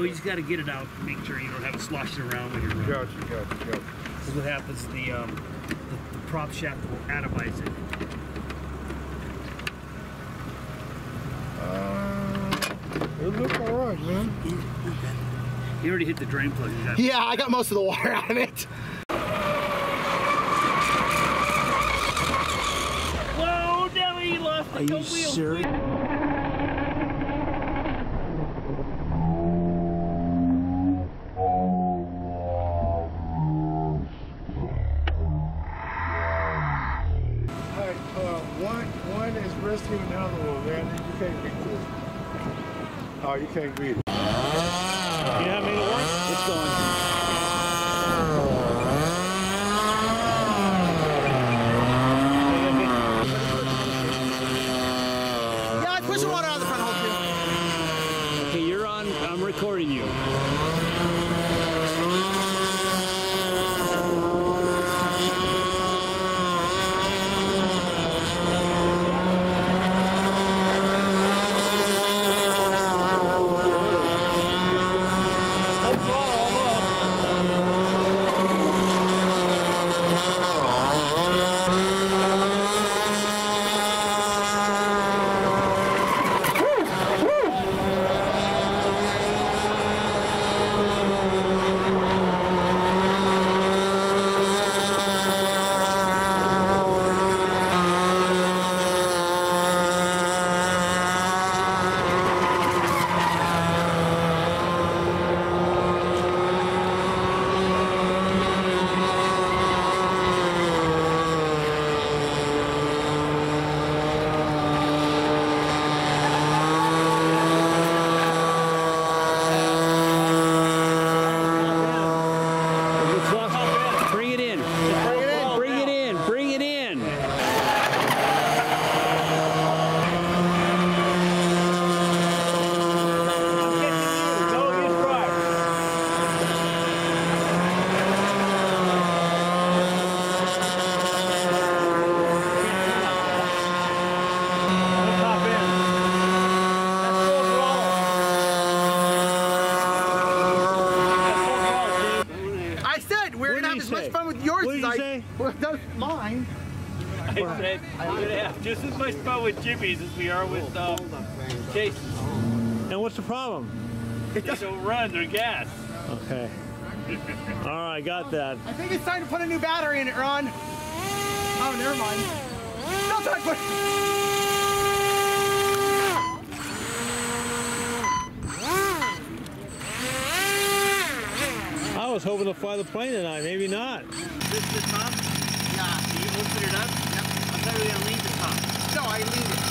So you just got to get it out to make sure you don't have it sloshing around when you're running. Gotcha. Because what happens, the prop shaft will atomize it. It looks alright, man. You already hit the drain plug. Yeah, I got most of the water out of it. Whoa, Deli, you lost the Are you sure? One is rescuing the other one, man. You can't beat this. Oh, you can't beat it. You know how many it was? It's going. Yeah, I pushed the water out of the front hole too. Okay, you're on. I'm recording you. That's mine. I said I'm going to have just as much fun with Jimmy's as we are with Chase's. And what's the problem? They don't run, they're gas. Okay. All right, got that. I think it's time to put a new battery in it, Ron. Oh, never mind. No time for I was hoping to fly the plane tonight, maybe not. This is the top? Yeah. You open it up? Yep. I thought we were going to leave the top. No, I leave it.